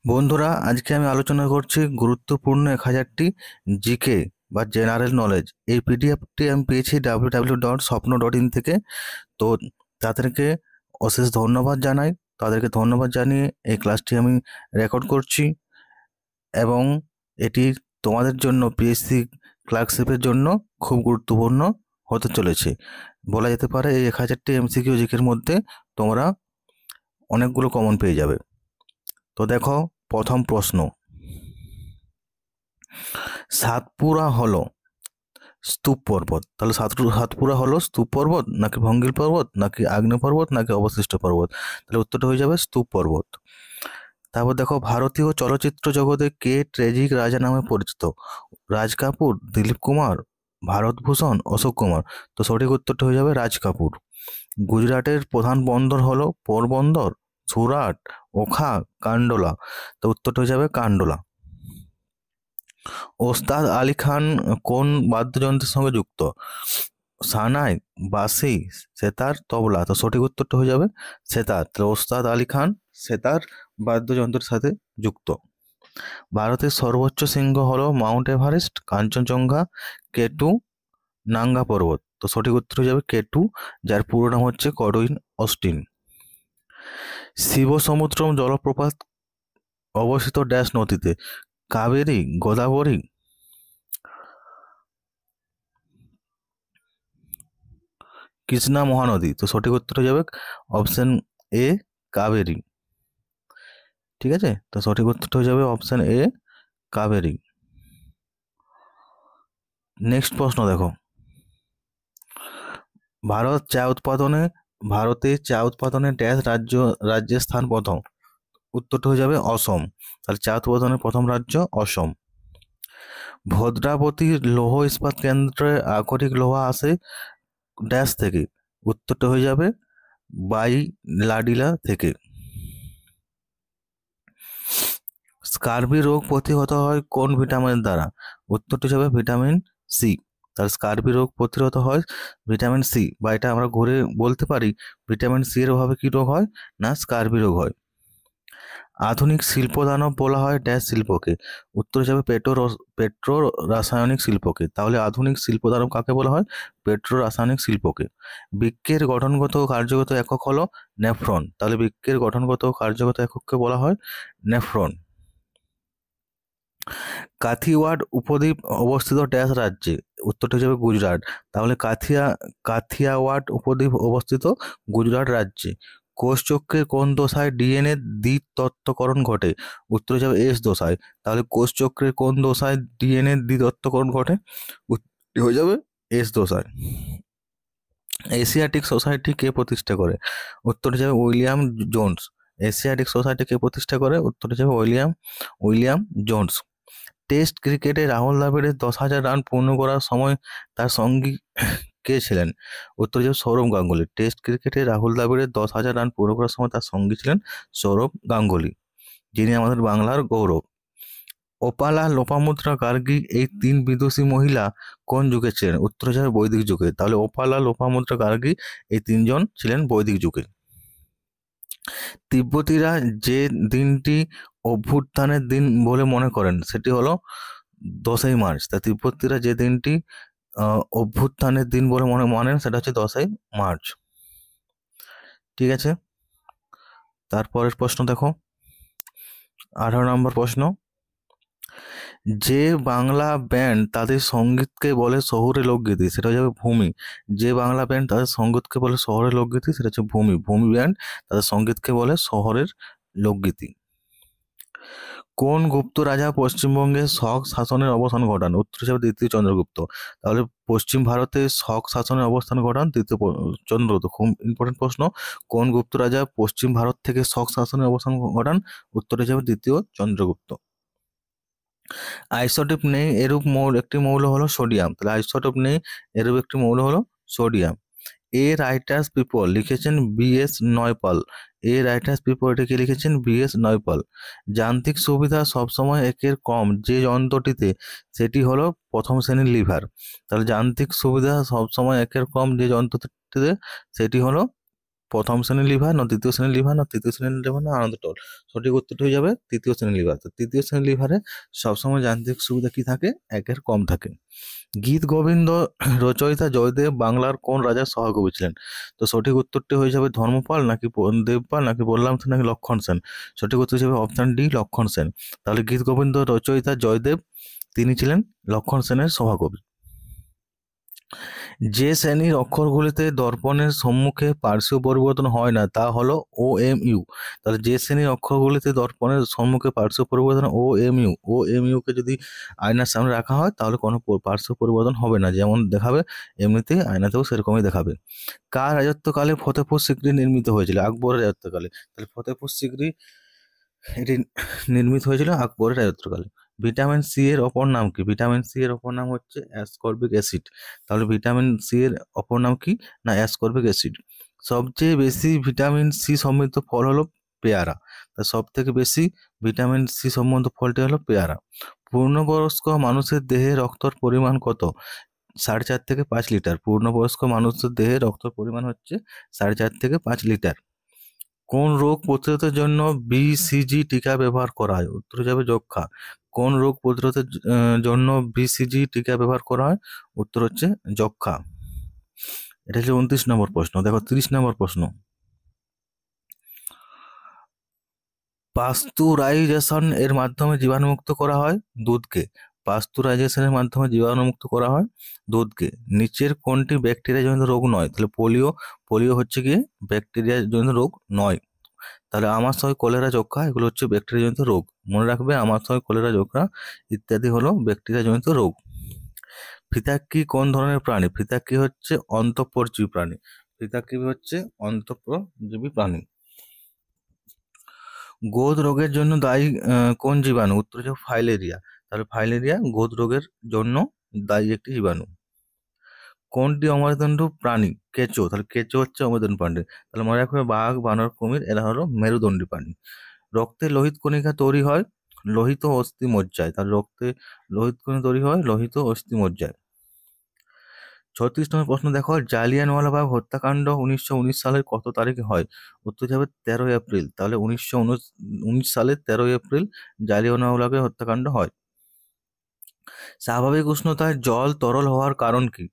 বন্ধুরা, আজকে আমি আলোচনা করছি গুরুত্বপূর্ণ 1000টি জিকে বা জেনারেল নলেজ। এই পিডিএফটি আমি পেয়েছি www.swapno.in থেকে। তো তাদেরকে অশেষ ধন্যবাদ জানাই। তাদেরকে ধন্যবাদ জানিয়ে এই ক্লাসটি আমি রেকর্ড করছি এবং এটি তোমাদের জন্য পিএসসি ক্লার্কশিপের জন্য খুব গুরুত্বপূর্ণ হতে চলেছে। বলা যেতে পারে এই 1000টি এমসিকিউ জিকের মধ্যে তোমরা অনেকগুলো কমন পেয়ে যাবে। তো দেখো, প্রথম প্রশ্ন, সাতপুরা হলো স্তূপ পর্বত। তাহলে সাতপুরা হলো স্তূপ পর্বত নাকি ভঙ্গিল পর্বত নাকি আগ্নেয় পর্বত নাকি অবশিষ্ট পর্বত? তাহলে উত্তরটা হয়ে যাবে স্তূপ পর্বত। তারপর দেখো, ভারতীয় চলচ্চিত্র জগতে কে ট্র্যাজিক রাজা নামে পরিচিত? রাজ কাপুর, দিলীপ কুমার, ভারতভূষণ, অশোক কুমার? তো সঠিক উত্তরটা হয়ে যাবে রাজ কাপুর। গুজরাটের প্রধান বন্দর হলো পোরবন্দর, সুরাট, ওখা, কান্ডোলা? তো উত্তরটা হয়ে যাবে কান্ডোলা। ওস্তাদ আলী খান কোন বাদ্যযন্ত্রের সঙ্গে যুক্ত? সানাই, বাঁশি, সেতার, তবলা? তো সঠিক উত্তরটা হয়ে যাবে সেতার। তাহলে ওস্তাদ আলী খান সেতার বাদ্যযন্ত্রের সাথে যুক্ত। ভারতের সর্বোচ্চ শৃঙ্গ হলো মাউন্ট এভারেস্ট, কাঞ্চনজঙ্ঘা, কেটু, নাঙ্গা পর্বত? তো সঠিক উত্তর হয়ে যাবে কেটু, যার পুরো নাম হচ্ছে কডউইন অস্টিন। শিবসমুদ্রম জলপ্রপাত অবস্থিত ড্যাশ নদীতে? কাবেরী, গোদাবরী, কৃষ্ণা মহানদী? তো সঠিক উত্তর হয়ে যাবে অপশন এ, কাবেরী। ঠিক আছে, তো সঠিক উত্তরটা হয়ে যাবে অপশন এ, কাবেরী। নেক্সট প্রশ্ন দেখো, ভারতে চা উৎপাদনে ড্যাশ রাজ্যের স্থান প্রথম? উত্তরটা হয়ে যাবে অসম। তাহলে চা উৎপাদনের প্রথম রাজ্য অসম। ভদ্রাবতী লৌহ ইস্পাত কেন্দ্রে আকরিক লোহা আসে ড্যাশ থেকে? উত্তরটা হয়ে যাবে লাডিলা থেকে। স্কার্বি রোগ প্রতিহত হয় কোন ভিটামিনের দ্বারা? উত্তরটা হবে ভিটামিন সি। তাহলে স্কার্বি রোগ প্রতিহত হয় ভিটামিন সি, বা এটা আমরা ঘুরে বলতে পারি ভিটামিন সি এর অভাবে কি রোগ হয় না স্কার্বি রোগ হয়। আধুনিক শিল্প দানব বলা হয় ড্যাশ শিল্পকে? উত্তর হিসাবে পেট্রো রাসায়নিক শিল্পকে। তাহলে আধুনিক শিল্প দানব কাকে বলা হয়? পেট্রো রাসায়নিক শিল্পকে। বৃক্কের গঠনগত ও কার্যগত একক হলো নেফ্রন। তাহলে বৃক্কের গঠনগত ও কার্যগত একককে বলা হয় নেফ্রন। কাথিওয়াড উপদ্বীপ অবস্থিত ড্যাশ রাজ্যে? উত্তরটা হিসেবে গুজরাট। তাহলে কাথিয়াওয়াড উপদ্বীপ অবস্থিত গুজরাট রাজ্যে। কোষচক্রের কোন দশায় ডিএনএ দ্বিতত্ত্বকরণ ঘটে? উত্তর হিসাবে এস দশায়। তাহলে কোষচক্রের কোন দশায় ডিএনএ দ্বিতত্ত্বকরণ ঘটে? উত্তর হয়ে যাবে এস দশায়। এশিয়াটিক সোসাইটি কে প্রতিষ্ঠা করে? উত্তর হিসাবে উইলিয়াম জোন্স। এশিয়াটিক সোসাইটি কে প্রতিষ্ঠা করে? উত্তর হিসাবে উইলিয়াম জোন্স। টেস্ট ক্রিকেটে রাহুল দ্রাবিড়ের 10,000 রান পূর্ণ করার সময় তার সঙ্গী কে ছিলেন? উত্তর হিসেবে সৌরভ গাঙ্গুলি। টেস্ট ক্রিকেটে রাহুল দ্রাবিড়ের 10,000 রান পূর্ণ করার সময় তার সঙ্গী ছিলেন সৌরভ গাঙ্গুলি, যিনি আমাদের বাংলার গৌরব। ওপালা, লোপামুদ্রা গার্গী এই 3 বিদুষী মহিলা কোন যুগে ছিলেন? উত্তর হিসেবে বৈদিক যুগে। তাহলে ওপালা, লোপামুদ্রা গার্গী এই 3 জন ছিলেন বৈদিক যুগে। তিব্বতীরা যে দিনটি অভ্যুত্থানের দিন বলে মনে করেন সেটি হলো 10ই মার্চ। তা তিব্বতীরা যে দিনটি অভ্যুত্থানের দিন বলে মানেন সেটা হচ্ছে 10ই মার্চ। ঠিক আছে, তারপরের প্রশ্ন দেখো, 18 নম্বর প্রশ্ন, যে বাংলা ব্যান্ড তাদের সঙ্গীতকে বলে শহুরে লোকগীতি সেটা হচ্ছে ভূমি। যে বাংলা ব্যান্ড তাদের সঙ্গীতকে বলে শহরের লোকগীতি সেটা হচ্ছে ভূমি। ভূমি ব্যান্ড তাদের সঙ্গীতকে বলে শহরের লোকগীতি। কোন গুপ্ত রাজা পশ্চিমবঙ্গে শক শাসনের অবসান ঘটান? উত্তর হিসাবে দ্বিতীয় চন্দ্রগুপ্ত। তাহলে পশ্চিম ভারতে শক শাসনের অবস্থান ঘটান দ্বিতীয় চন্দ্রগুপ্ত। খুব ইম্পর্টেন্ট প্রশ্ন, কোন গুপ্ত রাজা পশ্চিম ভারত থেকে শক শাসনের অবসান ঘটান? উত্তর হিসাবে দ্বিতীয় চন্দ্রগুপ্ত। আইসোটোপ নেই এরূপ একটি মৌল হলো সোডিয়াম। তাহলে আইসোটোপ নেই এরূপ একটি মৌল হলো সোডিয়াম। এ রাইটার্স পিপল লিখেছেন বিএস নয়পাল। এ রাইটার্স পিপল এটাকে লিখেছেন বিএস নয়পাল। যান্ত্রিক সুবিধা সবসময় একের কম যে যন্ত্রটিতে, সেটি হলো প্রথম শ্রেণীর লিভার। তাহলে যান্ত্রিক সুবিধা সবসময় একের কম যে যন্ত্রটিতে সেটি হলো প্রথম শ্রেণীর লিভার, না দ্বিতীয় শ্রেণীর লিভার, না তৃতীয় শ্রেণীর লিভার, না আনন্দ টল? সঠিক উত্তরটি হয়ে যাবে তৃতীয় শ্রেণীর লিভার। তো তৃতীয় শ্রেণীর লিভারে সবসময় যান্ত্রিক সুবিধা কি থাকে? একের কম থাকে। গীত গোবিন্দ রচয়িতা জয়দেব বাংলার কোন রাজার সহকবি ছিলেন? তো সঠিক উত্তরটি হয়ে যাবে ধর্মপাল, নাকি দেবপাল, নাকি বললাম সেন, নাকি লক্ষণ সেন? সঠিক উত্তর হিসেবে অপশন ডি, লক্ষণ সেন। তাহলে গীত গোবিন্দ রচয়িতা জয়দেব, তিনি ছিলেন লক্ষণ সেনের সভাকবি। যে শ্রেণীর অক্ষরগুলিতে দর্পণের সম্মুখে পার্শ্বীয় পরিবর্তন হয় না তা হলো OMU। তাহলে যে শ্রেণীর অক্ষরগুলিতে দর্পণের সম্মুখে পার্শ্ব পরিবর্তন OMU, OMU-কে যদি আয়নার সামনে রাখা হয় তাহলে কোনো পার্শ্ব পরিবর্তন হবে না, যেমন দেখাবে এমনিতেই আয়নাতেও সেরকমই দেখাবে। কার রাজত্বকালে ফতেপুর সিক্রি নির্মিত হয়েছিল? আকবরের রাজত্বকালে। তাহলে ফতেপুর সিক্রি এটি নির্মিত হয়েছিল আকবরের রাজত্বকালে। ভিটামিন সি এর অপর নাম কি? ভিটামিন সি এর অপর নাম হচ্ছে অ্যাসকর্বিক অ্যাসিড। তাহলে ভিটামিন সি এর অপর নাম কি? না অ্যাসকর্বিক অ্যাসিড। সবচেয়ে বেশি ভিটামিন সি সমৃদ্ধ ফল হলো পেয়ারা। তা সব থেকে বেশি ভিটামিন সি সমৃদ্ধ ফলটি হলো পেয়ারা। পূর্ণবয়স্ক মানুষের দেহে রক্তর পরিমাণ কত? 4.5 থেকে 5 লিটার। পূর্ণবয়স্ক মানুষের দেহে রক্তর পরিমাণ হচ্ছে 4.5 থেকে 5 লিটার। কোন রোগ প্রতিরোধের জন্য BCG টিকা ব্যবহার করা হয়? উত্তর যাবে যক্ষ্মা। কোন রোগ প্রতিরোধের জন্য BCG টিকা ব্যবহার করা হয়? উত্তর হচ্ছে যক্ষ্মা। এটা হচ্ছে 29 নম্বর প্রশ্ন। দেখো 30 নম্বর প্রশ্ন। পাস্তুরাইজেশন এর মাধ্যমে জীবাণুমুক্ত করা হয় দুধকে। পাস্তুরাইজেশনের মাধ্যমে জীবাণুমুক্ত করা হয় দুধকে। নিচের কোনটি ব্যাকটেরিয়া জনিত রোগ নয়? তাহলে পোলিও হচ্ছে গিয়ে ব্যাকটেরিয়া জনিত রোগ নয়। তাহলে আমাশয়, কলেরা, যক্ষ্মা এগুলো হচ্ছে ব্যাকটেরিয়া জনিত রোগ। মনে রাখবে আমাশয়, কলেরা, যক্ষ্মা ইত্যাদি হলো ব্যাকটেরিয়া জনিত রোগ। ফিতাক্কি কোন ধরনের প্রাণী? ফিতাক্কি হচ্ছে অন্তঃপরজীবী প্রাণী। ফিতাক্কি হচ্ছে অন্তঃপরজীবী প্রাণী। গোদ রোগের জন্য দায়ী কোন জীবাণু? উত্তর হচ্ছে ফাইলেরিয়া। তাহলে ফাইলেরিয়া গোদ রোগের জন্য দায়ী একটি জীবাণু। কোনটি অমেরুদণ্ড প্রাণী? কেঁচো। তাহলে কেঁচো হচ্ছে অমেরুদণ্ড প্রাণী। তাহলে মনে রাখবে বাঘ, বানর, কুমির এরা হলো মেরুদণ্ডী প্রাণী। রক্তে লোহিত কণিকা তৈরি হয় লোহিত অস্থি মজ্জায়। তাহলে রক্তে লোহিত কণিকা তৈরি হয় লোহিত অস্থি মজ্জায়। 36 নম্বর প্রশ্ন দেখো, জালিয়ানওয়ালাবাগ হত্যাকাণ্ড 1919 সালের কত তারিখে হয়? উত্তর যাবে 13 এপ্রিল। তাহলে 1919 সালের 13 এপ্রিল জালিয়ানওয়ালাবাগ হত্যাকাণ্ড হয়। স্বাভাবিক উষ্ণতায় জল তরল হওয়ার কারণ কি?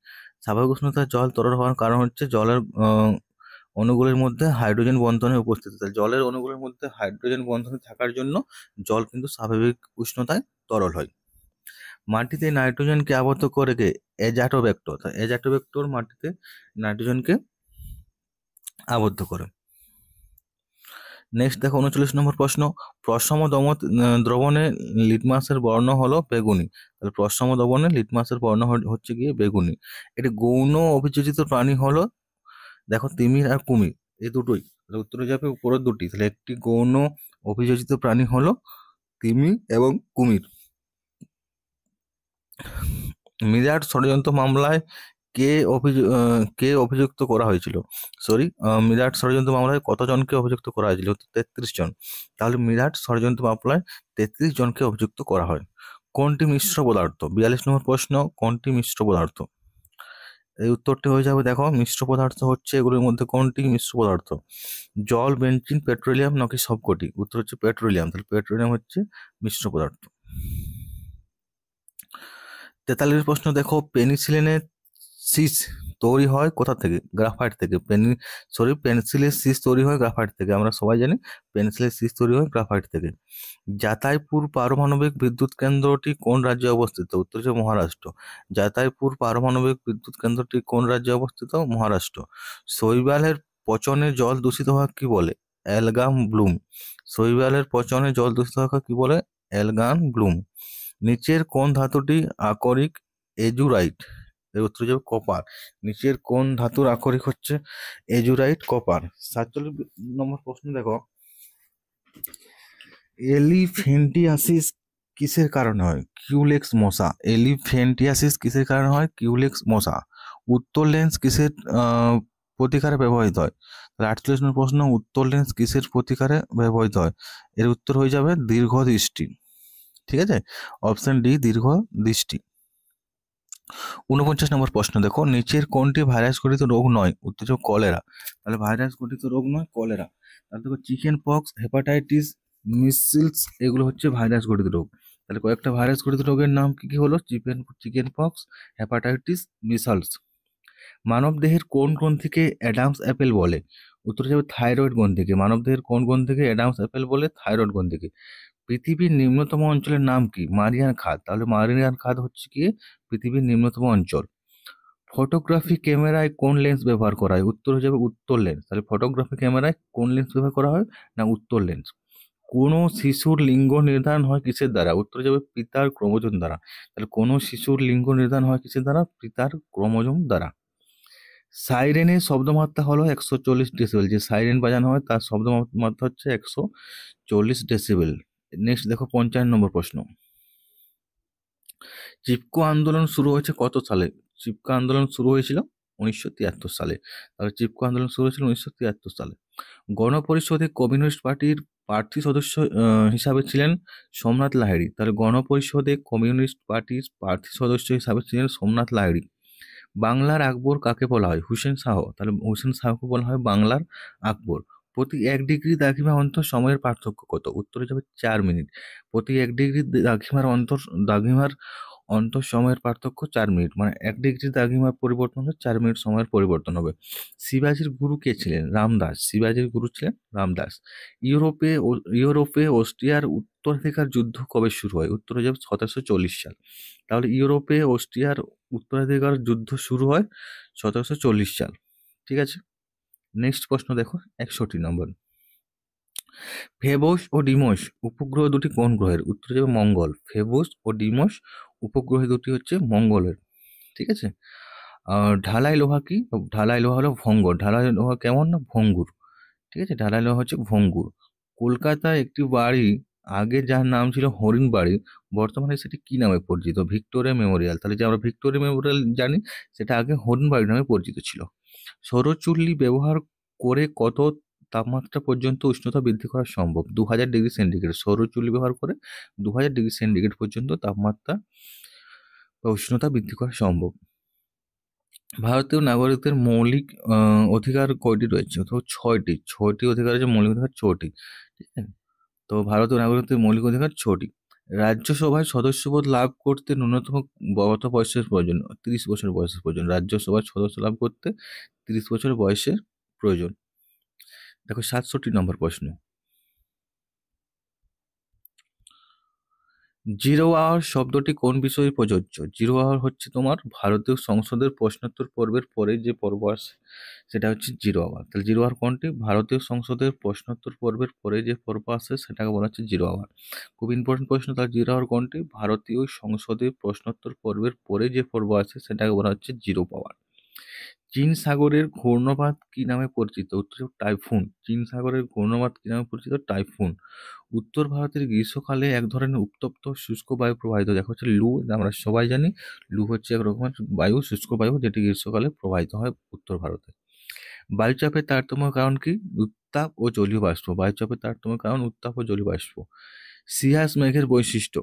স্বাভাবিক উষ্ণতায় জল তরল হওয়ার কারণ হচ্ছে জলের অণুগুলির মধ্যে হাইড্রোজেন বন্ধনের উপস্থিতি। জলের অণুগুলির মধ্যে হাইড্রোজেন বন্ধন থাকার জন্য জল কিন্তু স্বাভাবিক উষ্ণতায় তরল হয়। মাটিতে নাইট্রোজেনকে আবদ্ধ করে কে? এজাটোব্যাক্টর। এজাটোব্যাক্টর মাটিতে নাইট্রোজেনকে আবদ্ধ করে। নেক্সট দেখো 39 নম্বর প্রশ্ন। প্রশম দ্রবণে লিটমাসের বর্ণ হলো বেগুনি। তাহলে প্রশম দ্রবণে লিটমাসের বর্ণ হচ্ছে গিয়ে বেগুনি। এটি গৌণ অভিযোজিত প্রাণী হলো, দেখো তিমির আর কুমির এই দুটোই। উত্তরে যাবে উপরের দুটি। তাহলে একটি গৌণ অভিযোজিত প্রাণী হলো তিমি এবং কুমির। মিরাট ষড়যন্ত্র মামলায় কে অভিযুক্ত করা হয়েছিল? মিরাট ষড়যন্ত্র মামলায় কতজনকে অভিযুক্ত করা হয়েছিল? 33 জন। তাহলে মিরাট ষড়যন্ত্র মামলায় 33 জনকে অভিযুক্ত করা হয়। কোনটি মিশ্র পদার্থ? 42 নম্বর প্রশ্ন। কোনটি মিশ্র পদার্থ? এই উত্তরটি হয়ে যাবে, দেখো মিশ্র পদার্থ হচ্ছে এগুলোর মধ্যে কোনটি মিশ্র পদার্থ? জল, বেনজিন, পেট্রোলিয়াম নাকি সবকটি? উত্তর হচ্ছে পেট্রোলিয়াম। তাহলে পেট্রোলিয়াম হচ্ছে মিশ্র পদার্থ। 43 প্রশ্ন দেখো, পেনিসিলিনের শীষ তৈরি হয় কোথা থেকে? গ্রাফাইট থেকে। পেন্সিলের শীষ তৈরি হয় গ্রাফাইট থেকে। আমরা সবাই জানি পেন্সিলের শীষ তৈরি হয় গ্রাফাইট থেকে। জাতাইপুর পারমাণবিক বিদ্যুৎ কেন্দ্রটি কোন রাজ্যে অবস্থিত? উত্তর হচ্ছে মহারাষ্ট্র। জাতাইপুর পারমাণবিক বিদ্যুৎ কেন্দ্রটি কোন রাজ্যে অবস্থিত? মহারাষ্ট্র। শৈবালের পচনে জল দূষিত হওয়া কি বলে? অ্যালগাম ব্লুম। শৈবালের পচনে জল দূষিত হওয়া কি বলে? অ্যালগাম ব্লুম। নিচের কোন ধাতুটি আকরিক এজুরাইট? এর উত্তর যাবে কপার। নিচের কোন ধাতুর আকরিক হচ্ছে এজুরাইট, কপার। 47 নম্বর প্রশ্ন দেখো, এলিফ্যান্টিয়াসিস কিসের কারণে হয়? কিউলেক্স মশা। এলিফ্যান্টিয়াসিস কিসের কারণে হয়? কিউলেক্স মশা। উত্তর লেন্স কিসের প্রতিকারে ব্যবহৃত হয়? 48 নম্বর প্রশ্ন, উত্তর লেন্স কিসের প্রতিকারে ব্যবহৃত হয়? এর উত্তর হয়ে যাবে দীর্ঘ দৃষ্টি। ঠিক আছে, অপশন ডি দীর্ঘ দৃষ্টি। 49 নম্বর প্রশ্ন দেখো, নিচের কোনটি ভাইরাস ঘটিত রোগ নয়? উত্তর হচ্ছে কলেরা। তাহলে ভাইরাস ঘটিত রোগ নয় কলেরা। তাহলে দেখো চিকেন পক্স, হেপাটাইটিস, মিসেলস, এগুলো হচ্ছে ভাইরাস ঘটিত রোগ। তাহলে কয়েকটা ভাইরাস ঘটিত রোগের নাম কি কি হলো? Chicken pox, hepatitis, measles. মানব দেহের কোন গ্রন্থিকে অ্যাডামস অ্যাপেল বলে? উত্তর যাবে থাইরয়েড গ্রন্থিকে। মানব দেহের কোন গ্রন্থিকে অ্যাডামস অ্যাপেল বলে? থাইরয়েড গ্রন্থিকে। পৃথিবীর নিম্নতম অঞ্চলের নাম কি? মারিয়ান খাদ। তাহলে মারিয়ান খাদ হচ্ছে কি পৃথিবীর নিম্নতম অঞ্চল। ফটোগ্রাফি ক্যামেরায় কোন লেন্স ব্যবহার করা হয়? উত্তর হয়ে যাবে উত্তর লেন্স। তাহলে ফটোগ্রাফি ক্যামেরায় কোন লেন্স ব্যবহার করা হয়? না উত্তর লেন্স। কোনো শিশুর লিঙ্গ নির্ধারণ হয় কিসের দ্বারা? উত্তর যাবে পিতার ক্রোমোজোম দ্বারা। তাহলে কোনো শিশুর লিঙ্গ নির্ধারণ হয় কিসের দ্বারা? পিতার ক্রোমোজোম দ্বারা। সাইরেনের শব্দমাত্রা হলো 140 ডেসিবেল। যে সাইরেন বাজানো হয় তার শব্দমাত্রা হচ্ছে 140 ডেসিবেল। নেক্সট দেখো 55 নম্বর প্রশ্ন। চিপকো আন্দোলন শুরু হয়েছে কত সালে? চিপকো আন্দোলন শুরু হয়েছিল 1973 সালে। তাহলে চিপকো আন্দোলন শুরু হয়েছিল 1973 সালে। গণপরিষদে কমিউনিস্ট পার্টির প্রার্থী সদস্য হিসাবে ছিলেন সোমনাথ লাহিড়ী। তাহলে গণপরিষদে কমিউনিস্ট পার্টির প্রার্থী সদস্য হিসাবে ছিলেন সোমনাথ লাহিড়ী। বাংলার আকবর কাকে বলা হয়? হুসেন শাহ। তাহলে হুসেন শাহকে বলা হয় বাংলার আকবর। প্রতি 1 ডিগ্রি দ্রাঘিমা অন্তর সময়ের পার্থক্য কত? উত্তরে যাবে 4 মিনিট। প্রতি 1 ডিগ্রি দ্রাঘিমার অন্তর সময়ের পার্থক্য 4 মিনিট। মানে 1 ডিগ্রি দ্রাঘিমার পরিবর্তন হলে 4 মিনিট সময়ের পরিবর্তন হবে। শিবাজির গুরু কে ছিলেন? রামদাস। শিবাজির গুরু ছিলেন রামদাস। ইউরোপে অস্ট্রিয়ার উত্তরাধিকার যুদ্ধ কবে শুরু হয়? উত্তর হয়ে যাবে 1740 সাল। তাহলে ইউরোপে অস্ট্রিয়ার উত্তরাধিকার যুদ্ধ শুরু হয় 1740 সাল। ঠিক আছে। নেক্সট প্রশ্ন দেখো 61 নম্বর। ফেবোস ও ডিমোস উপগ্রহ দুটি কোন গ্রহের? উত্তর যাবে মঙ্গল। ফেবোস ও ডিমোস উপগ্রহ দুটি হচ্ছে মঙ্গলের। ঠিক আছে। ঢালাই লোহা কি? ঢালাই লোহা হলো ভঙ্গুর। ঢালাই লোহা কেমন? না ভঙ্গুর। ঠিক আছে। ঢালাই লোহা হচ্ছে ভঙ্গুর। কলকাতায় একটি বাড়ি আগে যার নাম ছিল হরিণ বাড়ি, বর্তমানে সেটি কি নামে পরিচিত? Victoria Memorial. তাহলে যে আমরা ভিক্টোরিয়া মেমোরিয়াল জানি, সেটা আগে হরিণ বাড়ি নামে পরিচিত ছিল। সৌরচুল্লি ব্যবহার করে কত তাপমাত্রা পর্যন্ত উষ্ণতা বৃদ্ধি করা সম্ভব? 2000 ডিগ্রি সেন্টিগ্রেড। সৌরচুল্লি ব্যবহার করে 2000 ডিগ্রি সেন্টিগ্রেড পর্যন্ত তাপমাত্রা বা উষ্ণতা বৃদ্ধি করা সম্ভব। ভারতীয় নাগরিকদের মৌলিক অধিকার কয়টি রয়েছে? তো 6টি। 6টি অধিকার আছে, মৌলিক অধিকার 6টি। ঠিক আছে। তো ভারতীয় নাগরিকদের মৌলিক অধিকার 6টি। রাজ্যসভায় সদস্যপদ লাভ করতে ন্যূনতম কত বয়সের প্রয়োজন? 30 বছর বয়সের প্রয়োজন। রাজ্যসভার সদস্য লাভ করতে 30 বছর বয়সের প্রয়োজন। দেখো 67 নম্বর প্রশ্ন। জিরো আওয়ার শব্দটি কোন বিষয়ে প্রযোজ্য? জিরো আওয়ার হচ্ছে তোমার ভারতীয় সংসদের প্রশ্নোত্তর পর্বের পরে যে পর্ব আসে সেটা হচ্ছে জিরো আওয়ার। তাহলে জিরো আওয়ার কোনটি? ভারতীয় সংসদের প্রশ্নোত্তর পর্বের পরে যে পর্ব আসে সেটাকে বলা হচ্ছে জিরো আওয়ার। খুব ইম্পর্টেন্ট প্রশ্ন। তাহলে জিরো আওয়ার কোনটি? ভারতীয় সংসদের প্রশ্নোত্তর পর্বের পরে যে পর্ব আসে সেটাকে বলা হচ্ছে জিরো আওয়ার। চীন সাগরের ঘূর্ণবাত কি নামে পরিচিত? উত্তর টাইফুন। চীন সাগরের ঘূর্ণবাত কি নামে পরিচিত? টাইফুন। উত্তর ভারতের গ্রীষ্মকালে এক ধরনের উত্তপ্ত শুষ্ক বায়ু প্রবাহিত, দেখা হচ্ছে লু। আমরা সবাই জানি লু হচ্ছে এক রকমের বায়ু, শুষ্ক বায়ু, যেটি গ্রীষ্মকালে প্রবাহিত হয় উত্তর ভারতে। বায়ুচাপের তারতম্যের কারণ কি? উত্তাপ ও জলীয় বাষ্প। বায়ুচাপের তারতম্যের কারণ উত্তাপ ও জলীয় বাষ্প। সিয়াস মেঘের বৈশিষ্ট্য।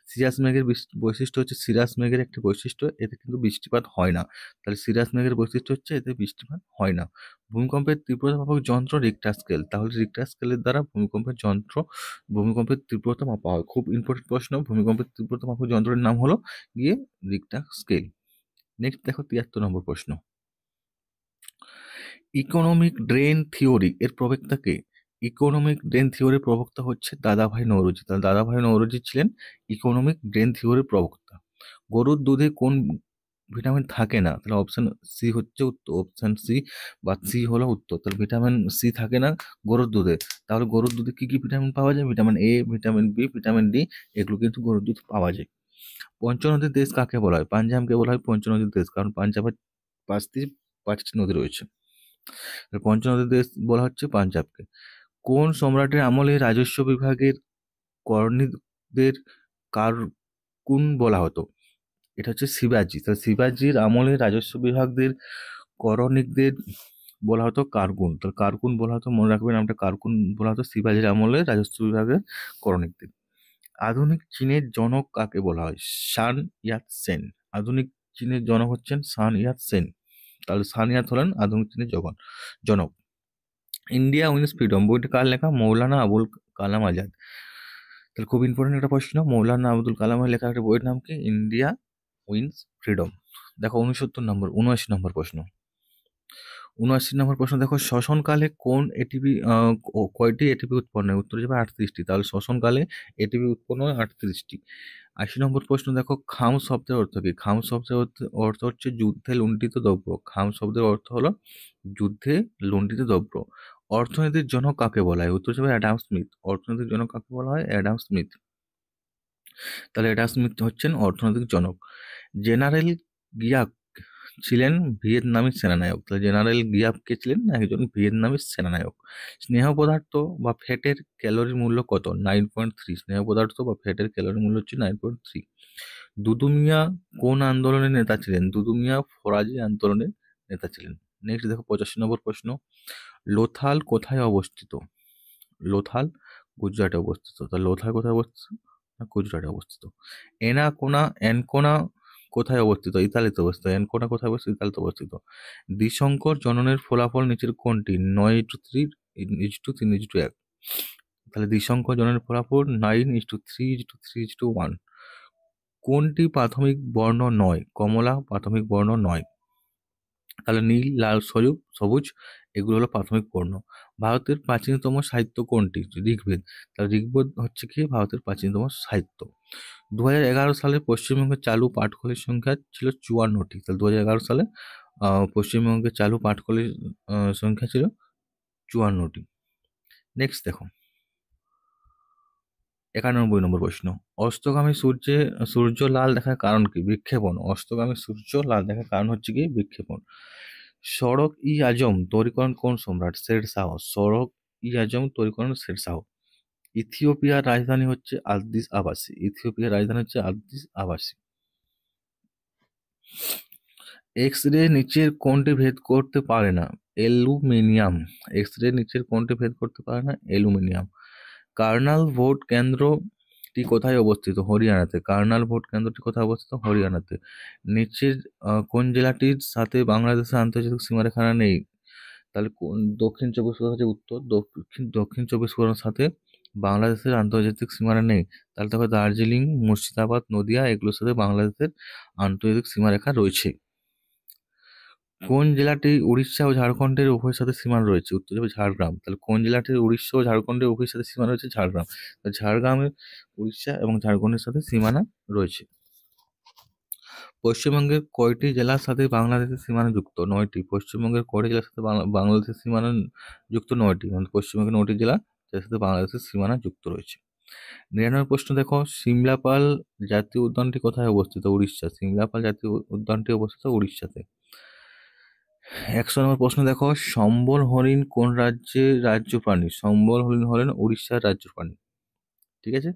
সিরাস মেঘের বৈশিষ্ট্য হচ্ছে, সিরাস মেঘের একটি বৈশিষ্ট্য, এতে কিন্তু বৃষ্টিপাত হয় না। তাহলে সিরাস মেঘের বৈশিষ্ট্য হচ্ছে এতে বৃষ্টিপাত হয় না। ভূমিকম্পের তীব্রতা মাপক যন্ত্র রিক্টার স্কেল। তাহলে রিক্টার স্কেলের দ্বারা ভূমিকম্পের তীব্রতা মাপা হয়। খুব ইম্পর্টেন্ট প্রশ্ন। ভূমিকম্পের তীব্রতা মাপক যন্ত্রের নাম হলো গিয়ে রিক্টার স্কেল। নেক্সট দেখো 73 নম্বর প্রশ্ন। ইকোনমিক ড্রেন থিওরি এর প্রবক্তা কে? ইকোনমিক ড্রেন থিওরির প্রবক্তা হচ্ছে দাদাভাই নৌরোজি। তাহলে দাদাভাই নৌরোজি ছিলেন ইকোনমিক ড্রেন থিওরির প্রবক্তা। গরুর দুধে কোন ভিটামিন থাকে না? তাহলে অপশন সি হচ্ছে উত্তর। অপশন সি বা সি হলো উত্তর। তাহলে ভিটামিন সি থাকে না গরুর দুধে। তাহলে গরুর দুধে কি কি ভিটামিন পাওয়া যায়? Vitamin A, vitamin B, vitamin D, এগুলো কিন্তু গরুর দুধ পাওয়া যায়। পঞ্চনদীর দেশ কাকে বলা হয়? পাঞ্জাবকে বলা হয় পঞ্চনদীর দেশ, কারণ পাঞ্জাবের পাশ দিয়ে 5টি নদী রয়েছে। পঞ্চনদীর দেশ বলা হচ্ছে পাঞ্জাবকে। কোন সম্রাটের আমলে রাজস্ব বিভাগের করণিকদের কারকুন বলা হতো? এটা হচ্ছে শিবাজি। তো শিবাজির আমলে রাজস্ব বিভাগদের করণিকদের বলা হতো কারকুন। তো কারকুন বলা হতো, মনে রাখবেন নামটা, কারকুন বলা হতো শিবাজির আমলে রাজস্ব বিভাগের করণিকদের। আধুনিক চীনের জনক কাকে বলা হয়? শান ইয়াত সেন। আধুনিক চীনের জনক হচ্ছেন সান ইয়াত সেন। তাহলে সান ইয়াত হলেন আধুনিক চীনের জনক। ইন্ডিয়া উইন্স ফ্রিডম বইটি কার লেখা? মৌলানা আবুল কালাম আজাদ। তাহলে খুব ইম্পর্টেন্ট একটা প্রশ্ন, মৌলানা আবুল কালামের লেখা একটা বইয়ের নাম কি? India wins freedom. দেখো 79 নম্বর প্রশ্ন। 79 নম্বর প্রশ্ন দেখো, শ্বসনকালে কোন এটিপি কয়টি এটিপি উৎপন্ন হয়? উত্তর যাবে 38টি। তাহলে শ্বসনকালে এটিপি উৎপন্ন হয় 38টি। 80 নম্বর প্রশ্ন দেখো, খাম শব্দের অর্থ কি? খাম শব্দের অর্থ হচ্ছে যুদ্ধে লুণ্ঠিত দ্রব্য। খাম শব্দের অর্থ হলো যুদ্ধে লুণ্ঠিত দ্রব্য। অর্থনীতির জনক কাকে বলা হয়? উত্তর যাবে অ্যাডাম স্মিথ। অর্থনীতির জনক কাকে বলা হয়? Adam Smith. তাহলে অ্যাডাম স্মিথ হচ্ছেন অর্থনৈতিক জনক। জেনারেল গিয়াক ছিলেন ভিয়েতনামি সেনানায়ক। তাহলে জেনারেল গিয়াপ কে ছিলেন? একজন ভিয়েতনামি সেনানায়ক। স্নেহ পদার্থ বা ফ্যাটের ক্যালোরি মূল্য কত? 9.3। স্নেহ পদার্থ বা ফ্যাটের ক্যালোরি মূল্য হচ্ছে 9.3। দুদু মিয়া কোন আন্দোলনের নেতা ছিলেন? দুদু মিয়া ফরাজি আন্দোলনের নেতা ছিলেন। নেক্সট দেখো 85 নম্বর প্রশ্ন, লোথাল কোথায় অবস্থিত? লোথাল গুজরাটে অবস্থিত। তাহলে লোথাল কোথায় অবস্থিত? গুজরাটে অবস্থিত। এনকোনা কোথায় অবস্থিত? ইতালিতে অবস্থিত। এনকোনা কোথায় অবস্থিত? ইতালিতে অবস্থিত। দ্বিসংকর জননের ফলাফল নিচের কোনটি? 9:3 3:1। তাহলে দ্বিসংকর জননের ফলাফল 9:3 3:1। কোনটি প্রাথমিক বর্ণ নয়? কমলা প্রাথমিক বর্ণ নয়। তাহলে নীল, লাল, সবুজ এগুলো হলো প্রাথমিক বর্ণ। ভারতের প্রাচীনতম সাহিত্য কোনটি? ঋগ্বেদ। তাহলে ঋগ্বেদ হচ্ছে কি ভারতের প্রাচীনতম সাহিত্য। 2011 সালে পশ্চিমবঙ্গে চালু পাটকলের সংখ্যা ছিল 54টি। তাহলে 2011 সালে পশ্চিমবঙ্গে চালু পাটকলের সংখ্যা ছিল 54টি। নেক্সট দেখো 91 নম্বর প্রশ্ন, অস্তগামী সূর্য লাল দেখার কারণ কি? বিক্ষেপণ। অস্তগামী সূর্য লাল দেখার কারণ হচ্ছে কি? বিক্ষেপণ। সড়ক ই আজম তৈরি করেন কোন সম্রাট? শের শাহ। সড়ক ই আজম তৈরি করেন শের শাহ। ইথিওপিয়ার রাজধানী হচ্ছে আদিস আবাসি। ইথিওপিয়ার রাজধানী হচ্ছে আদিস আবাসি। এক্স রে নিচের কোনটি ভেদ করতে পারে না? অ্যালুমিনিয়াম। এক্স রে নিচের কোনটি ভেদ করতে পারে না? অ্যালুমিনিয়াম। কার্নাল ভোট কেন্দ্রটি কোথায় অবস্থিত? হরিয়ানাতে। কার্নাল ভোট কেন্দ্রটি কোথায় অবস্থিত? হরিয়ানাতে। নিচের কোন জেলাটির সাথে বাংলাদেশের আন্তর্জাতিক সীমারেখা নেই? তাহলে দক্ষিণ 24 পরগনা হচ্ছে উত্তর। দক্ষিণ 24 পরগনার সাথে বাংলাদেশের আন্তর্জাতিক সীমানা নেই। তাহলে দেখো দার্জিলিং, মুর্শিদাবাদ, নদিয়া এগুলোর সাথে বাংলাদেশের আন্তর্জাতিক সীমারেখা রয়েছে। কোন জেলাটি উড়িষ্যা ও ঝাড়খণ্ডের উভয়ের সাথে সীমানা রয়েছে? উত্তর হবে ঝাড়গ্রাম। তাহলে কোন জেলাটির উড়িষ্যা ও ঝাড়খণ্ডের উভয়ের সাথে সীমানা রয়েছে? ঝাড়গ্রাম। ঝাড়গ্রামের উড়িষ্যা এবং ঝাড়খণ্ডের সাথে সীমানা রয়েছে। পশ্চিমবঙ্গের কয়টি জেলার সাথে বাংলাদেশের সীমানা যুক্ত? 9টি। পশ্চিমবঙ্গের কয়টি জেলার সাথে বাংলাদেশের সীমানা যুক্ত? 9টি। মানে পশ্চিমবঙ্গের 9টি জেলা যার সাথে বাংলাদেশের সীমানা যুক্ত রয়েছে। 99 প্রশ্ন দেখো, সিমলাপাল জাতীয় উদ্যানটি কোথায় অবস্থিত? উড়িষ্যা। সিমলাপাল জাতীয় উদ্যানটি অবস্থিত উড়িষ্যাতে। 100 নম্বর প্রশ্ন দেখো, সম্বল হরিণ কোন রাজ্যের রাজ্য প্রাণী? সম্বল হরিণ হলেন উড়িষ্যার রাজ্য প্রাণী। ঠিক আছে।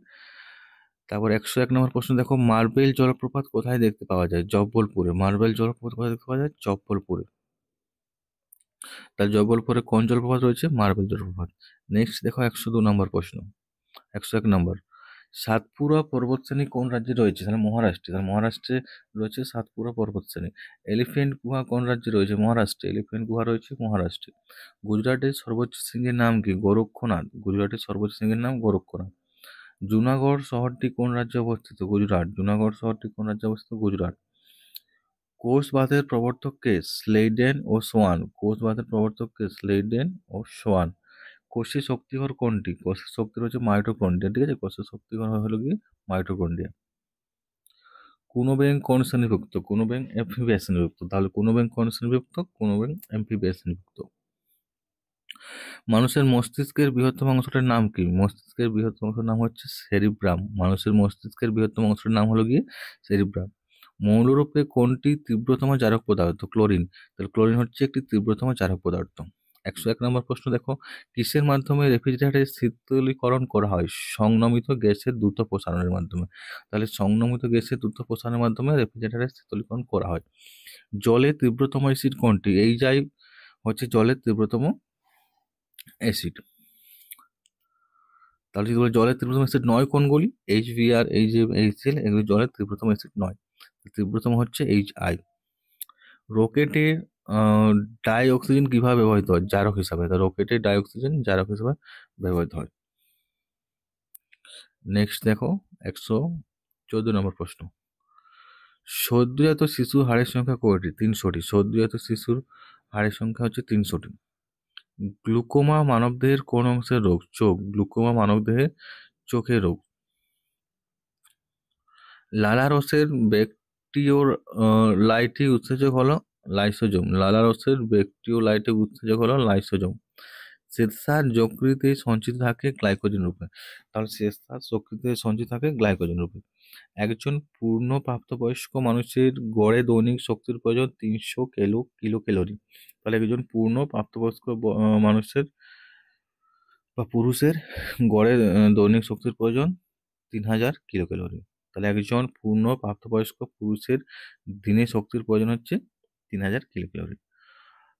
তারপর 101 নম্বর প্রশ্ন দেখো, মার্বেল জলপ্রপাত কোথায় দেখতে পাওয়া যায়? জব্বলপুরে। মার্বেল জলপ্রপাত কোথায় দেখতে পাওয়া যায়? জব্বলপুরে। তাহলে জব্বলপুরে কোন জলপ্রপাত রয়েছে? মার্বেল জলপ্রপাত। নেক্সট দেখো 102 নম্বর প্রশ্ন। 101 নম্বর, সাতপুরা পর্বতশ্রেণী কোন রাজ্যে রয়েছে? তাহলে মহারাষ্ট্রে। তাহলে মহারাষ্ট্রে রয়েছে সাতপুরা পর্বতশ্রেণী। এলিফ্যান্ট গুহা কোন রাজ্যে রয়েছে? মহারাষ্ট্রে। এলিফ্যান্ট গুহা রয়েছে মহারাষ্ট্রে। গুজরাটের সর্বোচ্চ শৃঙ্গের নাম কি? গোরক্ষনাথ। গুজরাটের সর্বোচ্চ শৃঙ্গের নাম গোরক্ষনাথ। জুনাগড় শহরটি কোন রাজ্যে অবস্থিত? গুজরাট। জুনাগড় শহরটি কোন রাজ্যে অবস্থিত? গুজরাট। কোষবাদের প্রবর্তক কে? স্লেইডেন ও সোয়ান। কোষবাদের প্রবর্তক কে? স্লেইডেন ও সোয়ান। কোষের শক্তিঘর কোনটি? কোষের শক্তিঘর হচ্ছে মাইটোকন্ড্রিয়া। ঠিক আছে, কোষের শক্তিঘর হলো কি? মাইটোকন্ড্রিয়া। কোনো ব্যাঙ কোন শ্রেণীভুক্ত? কোনো ব্যাঙ অ্যাম্ফিবিয়াস শ্রেণীভুক্ত। তাহলে কোনো ব্যাঙ কোন শ্রেণীভুক্ত? কোনো ব্যাঙ অ্যাম্ফিবিয়াস শ্রেণীভুক্ত। মানুষের মস্তিষ্কের বৃহত্তম অংশটার নাম কি? মস্তিষ্কের বৃহত্তম অংশের নাম হচ্ছে সেরিব্রাম। মানুষের মস্তিষ্কের বৃহত্তম অংশের নাম হলো গিয়ে সেরিব্রাম। মৌলরূপে কোনটি তীব্রতম জারক পদার্থ? ক্লোরিন। তাহলে ক্লোরিন হচ্ছে একটি তীব্রতম জারক পদার্থ। 101 নম্বর প্রশ্ন দেখো, কিসের মাধ্যমে রেফ্রিজারেটর শীতলীকরণ করা হয়? সংনমিত গ্যাসের দ্রুত প্রসারণের মাধ্যমে। তাহলে সংনমিত গ্যাসের দ্রুত প্রসারণের মাধ্যমে রেফ্রিজারেটর শীতলীকরণ করা হয়। জলের তীব্রতম অ্যাসিড কোনটি? এই যাই হচ্ছে জলের তীব্রতম অ্যাসিড। তাহলে যদি বলে জলের তীব্রতম অ্যাসিড নয় কোনগুলি? HBr, HF, HCl এগুলি জলের তীব্রতম অ্যাসিড নয়। তীব্রতম হচ্ছে HI। রকেটে ডাই অক্সিজেন কিভাবে ব্যবহৃত হয়? জারক হিসাবে। তো রকেটে ডাই অক্সিজেন জারক হিসাবে ব্যবহৃত হয়। নেক্সট দেখো 114 নম্বর প্রশ্ন। সদ্যজাত শিশুর হাড়ের সংখ্যা কয়টি? 300টি। সদ্যজাত শিশুর হাড়ের সংখ্যা হচ্ছে 300টি। গ্লুকোমা মানবদেহের কোন অংশের রোগ? চোখ। গ্লুকোমা মানবদেহের চোখের রোগ। লালারসের ব্যাকটিওলাইটিক উৎসেচক হলো লাইসোজোম। লালারসের ব্যাকটিওলাইটিক উৎসেচক হলো লাইসোজোম। শ্বেতসার যকৃতে সঞ্চিত থাকে গ্লাইকোজেন রূপে। তাহলে শ্বেতসার যকৃতে সঞ্চিত থাকে গ্লাইকোজেন রূপে। একজন পূর্ণ প্রাপ্তবয়স্ক মানুষের গড়ে দৈনিক শক্তির প্রয়োজন 300 কিলো ক্যালোরি। তাহলে একজন পূর্ণ প্রাপ্তবয়স্ক মানুষের বা পুরুষের গড়ে দৈনিক শক্তির প্রয়োজন 3000 কিলো ক্যালোরি। তাহলে একজন পূর্ণ প্রাপ্তবয়স্ক পুরুষের দিনে শক্তির প্রয়োজন হচ্ছে 3000 কিলো ক্যালোরি।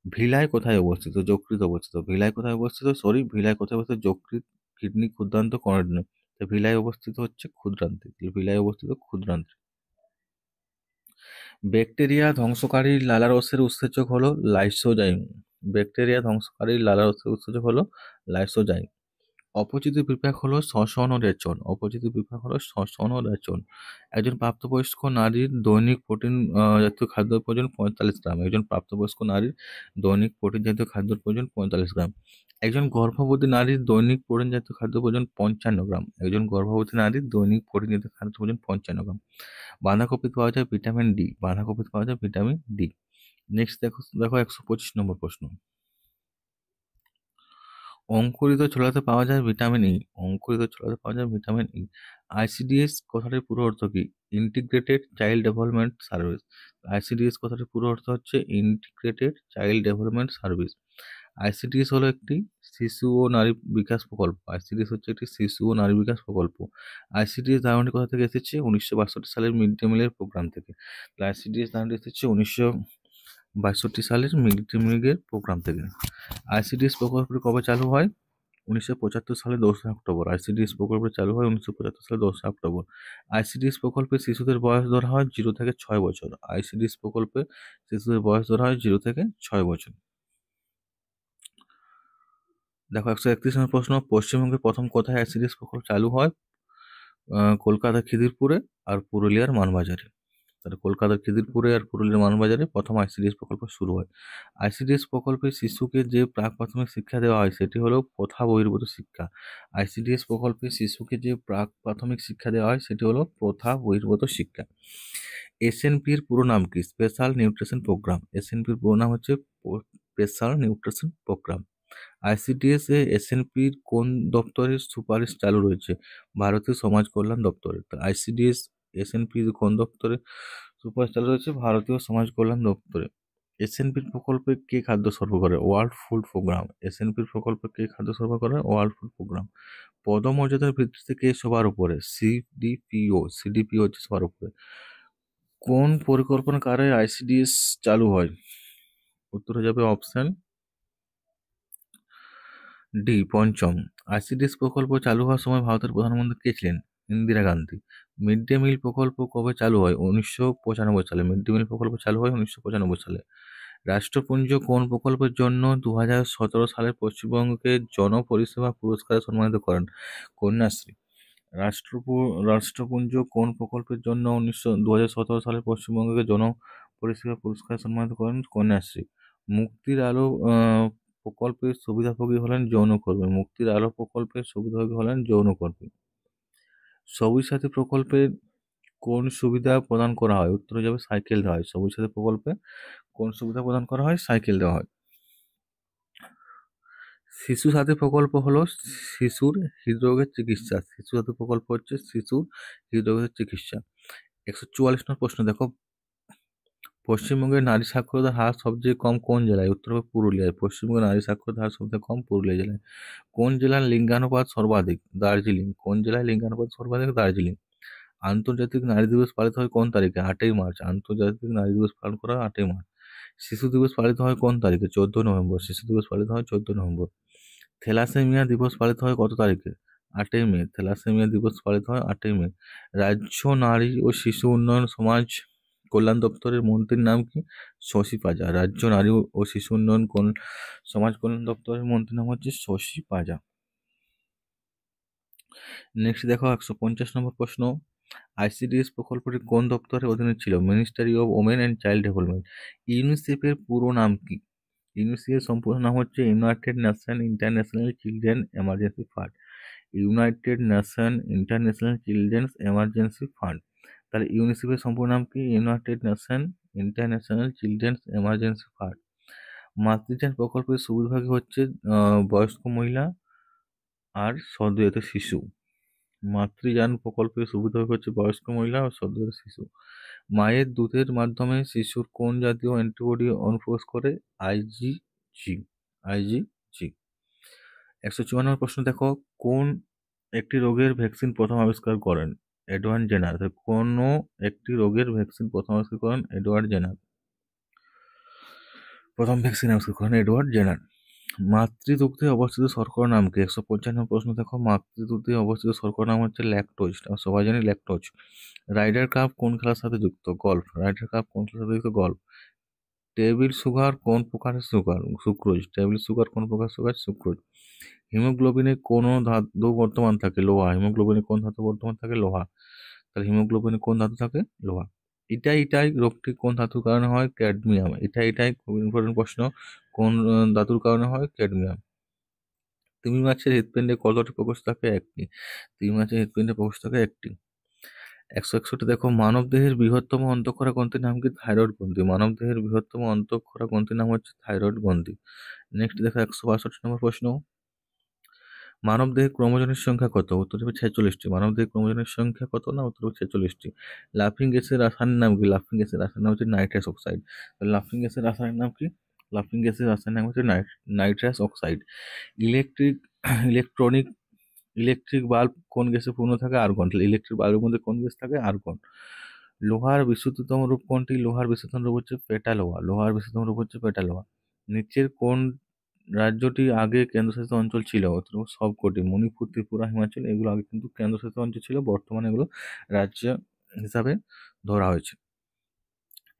ভিলাই কোথায় অবস্থিত? যকৃতে অবস্থিত। ভিলাই কোথায় অবস্থিত? ভিলাই কোথায় অবস্থিত? যকৃৎ, কিডনি, ক্ষুদ্রান্ত, কর্ণেড্য। তো ভিলাই অবস্থিত হচ্ছে ক্ষুদ্রান্তে। ভিলাই অবস্থিত ক্ষুদ্রান্তে। ব্যাকটেরিয়া ধ্বংসকারী লালারসের উৎসেচক হলো লাইসোজাইম। ব্যাকটেরিয়া ধ্বংসকারী লালারসের উৎসেচক হলো লাইসোজাইম। অপচিত বিপাক হলো শ্বসন ও রেচন। অপচিত বিপাক হলো শ্বসন ও রেচন। একজন প্রাপ্তবয়স্ক নারীর দৈনিক প্রোটিন জাতীয় খাদ্যের প্রয়োজন 45 গ্রাম। একজন প্রাপ্তবয়স্ক নারীর দৈনিক প্রোটিন জাতীয় খাদ্যের প্রয়োজন 45 গ্রাম। একজন গর্ভবতী নারীর দৈনিক প্রোটিন জাতীয় খাদ্য প্রয়োজন 55 গ্রাম। একজন গর্ভবতী নারীর দৈনিক প্রোটিন জাতীয় খাদ্য প্রয়োজন 55 গ্রাম। বাঁধাকপিতে পাওয়া যায় ভিটামিন ডি। বাঁধাকপিতে পাওয়া যায় ভিটামিন ডি। নেক্সট দেখো 125 নম্বর প্রশ্ন। অঙ্কুরিত ছোলাতে পাওয়া যায় ভিটামিন ই। অঙ্কুরিত ছোলাতে পাওয়া যায় ভিটামিন ই। ICDS কথাটির পুরো অর্থ কি? Integrated child development service. ICDS কথাটির পুরো অর্থ হচ্ছে integrated child development service. ICDS হলো একটি শিশু ও নারী বিকাশ প্রকল্প। ICDS হচ্ছে একটি শিশু ও নারী বিকাশ প্রকল্প। ICDS ধারণাটি কোথা থেকে এসেছে? 1962 সালের মিড ডে মিলের প্রোগ্রাম থেকে। ICDS ধারণাটি এসেছে 1962 সালের মিড ডে মিলের প্রোগ্রাম থেকে। ICDS প্রকল্পটি কবে চালু হয়? 1975 সালের 2 অক্টোবর। ICDS প্রকল্পটি চালু হয় 1975 সালের 2 অক্টোবর। ICDS প্রকল্পে শিশুদের বয়স ধরা হয় 0 থেকে 6 বছর। ICDS প্রকল্পে শিশুদের বয়স ধরা হয় 0 থেকে 6 বছর। দেখো 131 নম্বর প্রশ্ন। পশ্চিমবঙ্গে প্রথম কোথায় ICDS প্রকল্প চালু হয়? কলকাতা খিদিরপুরে আর পুরুলিয়ার মানবাজারে। তাহলে কলকাতার খিদিরপুরে আর পুরুলিয়ার মানবাজারে প্রথম ICDS প্রকল্প শুরু হয়। ICDS প্রকল্পে শিশুকে যে প্রাক প্রাথমিক শিক্ষা দেওয়া হয় সেটি হলো প্রথা বহির্ভূত শিক্ষা। ICDS প্রকল্পে শিশুকে যে প্রাক প্রাথমিক শিক্ষা দেওয়া হয় সেটি হলো প্রথা বহির্ভূত শিক্ষা। SNP-র পুরো নাম কি? Special nutrition programme. SNP-র পুরো নাম হচ্ছে স্পেশাল নিউট্রিশন প্রোগ্রাম। ICDS এ SNP-র কোন দপ্তরের সুপারিশ চালু রয়েছে? ভারতীয় সমাজ কল্যাণ দপ্তরে। তো ICDS SNP-র কোন দপ্তরে সুপারিশ চালু রয়েছে? ভারতীয় সমাজ কল্যাণ দপ্তরে। SNP-র প্রকল্পে কে খাদ্য সরবরাহ করে? World food programme. SNP-র প্রকল্পে কে খাদ্য সরবরাহ করে? World food programme. পদমর্যাদার ভিত্তিতে কে সবার উপরে? CDPO। CDPO হচ্ছে সবার উপরে। কোন পরিকল্পনা কারে ICDS চালু হয়? উত্তর হয়ে যাবে অপশন ডি, পঞ্চম। ICDS প্রকল্প চালু হওয়ার সময় ভারতের প্রধানমন্ত্রী কে ছিলেন? Indira Gandhi. Mid day meal প্রকল্প কবে চালু হয়? 1995 সালে। মিড ডে মিল প্রকল্প চালু হয় 1995 সালে। রাষ্ট্রপুঞ্জ কোন প্রকল্পের জন্য 2017 সালে পশ্চিমবঙ্গকে জনপরিষেবা পুরস্কারে সম্মানিত করেন? কন্যাশ্রী। রাষ্ট্রপুঞ্জ কোন প্রকল্পের জন্য 2017 সালে পশ্চিমবঙ্গকে জনপরিষেবা পুরস্কারে সম্মানিত করেন? কন্যাশ্রী। মুক্তির আলো প্রকল্পের সুবিধাভোগী হলেন যৌনকর্মী। মুক্তির আলো প্রকল্পের সুবিধাভোগী হলেন যৌনকর্মী। সবুজ সাথী প্রকল্পে কোন সুবিধা প্রদান করা হয়? উত্তরে যাবে সাইকেল দেওয়া হয়। সবুজ সাথী প্রকল্পে কোন সুবিধা প্রদান করা হয়? সাইকেল দেওয়া হয়। শিশু সাথী প্রকল্প হলো শিশুর হৃদরোগের চিকিৎসা। শিশু সাথী প্রকল্প হচ্ছে শিশুর হৃদরোগের চিকিৎসা। 144 নম্বর প্রশ্ন দেখো। পশ্চিমবঙ্গের নারী সাক্ষরতার হার সবচেয়ে কম কোন জেলায়? উত্তর হবে পুরুলিয়ায়। পশ্চিমবঙ্গের নারী সাক্ষরতার হার সবচেয়ে কম পুরুলিয়া জেলায়। কোন জেলার লিঙ্গানুপাত সর্বাধিক? দার্জিলিং। কোন জেলায় লিঙ্গানুপাত সর্বাধিক? দার্জিলিং। আন্তর্জাতিক নারী দিবস পালিত হয় কোন তারিখে? 8ই মার্চ। আন্তর্জাতিক নারী দিবস পালন করা হয় 8ই মার্চ। শিশু দিবস পালিত হয় কোন তারিখে? 14 নভেম্বর। শিশু দিবস পালিত হয় 14 নভেম্বর। থ্যালাসেমিয়া দিবস পালিত হয় কত তারিখে? 8ই মে। থ্যালাসেমিয়া দিবস পালিত হয় 8ই মে। রাজ্য নারী ও শিশু উন্নয়ন সমাজ কল্যাণ দপ্তরের মন্ত্রীর নাম কি? শশী পাজা। রাজ্য নারী ও শিশু উন্নয়ন সমাজ কল্যাণ দপ্তরের মন্ত্রীর নাম হচ্ছে শশী পাজা। নেক্সট দেখো 150 নম্বর প্রশ্ন, আইসিডিএস প্রকল্পটি কোন দপ্তরের অধীনে ছিল? Ministry of women and child development. ইউনিসেফের পুরো নাম কি? ইউনিসেফের সম্পূর্ণ নাম হচ্ছে United Nation International Children Emergency Fund. United Nation International Children's Emergency Fund. তাহলে ইউনিসেফের সম্পূর্ণ নাম কি? United Nation International Children's Emergency Fund. মাতৃযান প্রকল্পের সুবিধাভোগী হচ্ছে বয়স্ক মহিলা আর সদ্যোজাত শিশু। মাতৃযান প্রকল্পের সুবিধাভোগী হচ্ছে বয়স্ক মহিলা ও সদ্যোজাত শিশু। মায়ের দুধের মাধ্যমে শিশুর কোন জাতীয় অ্যান্টিবডি অনুপ্রবেশ করে? আইজিজি। আইজিজি। 154 প্রশ্ন দেখো, কোন একটি রোগের ভ্যাকসিন প্রথম আবিষ্কার করেন? Edward Jenner. কোনো একটি রোগের ভ্যাকসিন প্রথম আবিষ্কার করেন এডওয়ার্ড জেনার। প্রথম ভ্যাকসিন আবিষ্কার করেন এডওয়ার্ড জেনার। মাতৃদুগ্ধে অবস্থিত শর্করার নাম কি? 155 প্রশ্ন দেখো, মাতৃদুগ্ধে অবস্থিত শর্করার নাম হচ্ছে ল্যাকটোজ। সবাই জানি ল্যাকটোজ। রাইডার কাপ কোন খেলার সাথে যুক্ত? গল্ফ। রাইডার কাপ কোন খেলার সাথে যুক্ত? গল্ফ। টেবিল সুগার কোন প্রকারের সুগার? সুক্রোজ। টেবিল সুগার কোন প্রকার সুগার? সুক্রোজ। হিমোগ্লোবিনে কোন ধাতু বর্তমান থাকে? লোহা। হিমোগ্লোবিনে কোন ধাতু বর্তমান থাকে? লোহা। তাহলে হিমোগ্লোবিনে কোন ধাতু থাকে? লোহা। ইটাই রোগটি কোন ধাতুর কারণে হয়? ক্যাডমিয়াম। ইটাই খুব ইম্পর্টেন্ট প্রশ্ন, কোন ধাতুর কারণে হয়? ক্যাডমিয়াম। তিমি মাছের হৃৎপিণ্ডে কতটি প্রকোষ্ঠ থাকে? একটি। তিমি মাছের হৃৎপিণ্ডে প্রকোষ্ঠ থাকে একটি। 161 দেখো, মানব দেহের বৃহত্তম অন্তঃক্ষরা গ্রন্থির নাম কি? থাইরয়েড গ্রন্থি। মানব দেহের বৃহত্তম অন্তঃক্ষরা গ্রন্থির নাম হচ্ছে থাইরয়েড গ্রন্থি। নেক্সট দেখো 162 নম্বর প্রশ্ন, মানব দেহের ক্রোমোজোমের সংখ্যা কত? উত্তর হবে 46টি। মানব দেহের ক্রোমোজোমের সংখ্যা কত? না, উত্তর হবে 46টি। লাফিং গ্যাসের রাসায়নিক নাম কি? লাফিং গ্যাসের রাসায়নিক নাম হচ্ছে নাইট্রাস অক্সাইড। লাফিং গ্যাসের রাসায়নিক নাম কি? লাফিং গ্যাসের রাসায়নিক নাম হচ্ছে nitrous oxide. Electronic electric bulb কোন গ্যাসে পূর্ণ থাকে? আর্গন। ইলেকট্রিক বাল্বের মধ্যে কোন গ্যাস থাকে? আর্গন। লোহার বিশুদ্ধতম রূপ কোনটি? লোহার বিশুদ্ধতম রূপ হচ্ছে পেটালোহা। লোহার বিশুদ্ধতম রূপ হচ্ছে পেটালোহা। নিচের কোন রাজ্যটি আগে কেন্দ্রশাসিত অঞ্চল ছিল? সবকটি। মণিপুর, ত্রিপুরা, হিমাচল এগুলো আগে কিন্তু কেন্দ্রশাসিত অঞ্চল ছিল, বর্তমানে এগুলো রাজ্য হিসাবে ধরা হয়েছে।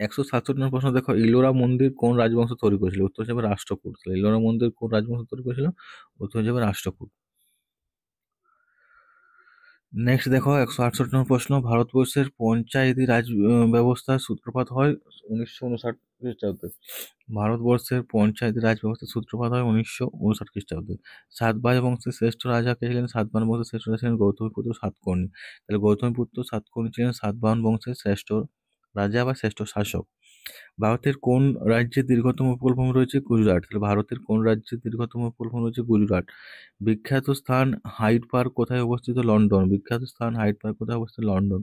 167 নম্বর প্রশ্ন দেখো, ইলোরা মন্দির কোন রাজবংশ তৈরি করেছিল? উত্তর হিসাবে রাষ্ট্রকূট। ইলোরা মন্দির কোন রাজবংশ তৈরি করেছিল? উত্তর হিসাবে রাষ্ট্রকূট। নেক্সট দেখো 168 নম্বর প্রশ্ন, ভারতবর্ষের পঞ্চায়েতি রাজ ব্যবস্থার সূত্রপাত হয় 1959 খ্রিস্টাব্দে। ভারতবর্ষের পঞ্চায়েতি রাজ ব্যবস্থার সূত্রপাত হয় 1959 খ্রিস্টাব্দে। সাতবাহন বংশের শ্রেষ্ঠ রাজা কে ছিলেন? সাতবাহন বংশের শ্রেষ্ঠ রাজা ছিলেন গৌতমীপুত্র সাতকর্ণী। তাহলে গৌতমীপুত্র সাতকর্ণী ছিলেন সাতবাহন বংশের শ্রেষ্ঠ রাজা বা শ্রেষ্ঠ শাসক। ভারতের কোন রাজ্যের দীর্ঘতম উপকূলভূমি রয়েছে? গুজরাট। তাহলে ভারতের কোন রাজ্যের দীর্ঘতম উপকূলভূমি রয়েছে? গুজরাট। বিখ্যাত স্থান হাইড পার্ক কোথায় অবস্থিত? লন্ডন। বিখ্যাত স্থান হাইড পার্ক কোথায় অবস্থিত? লন্ডন।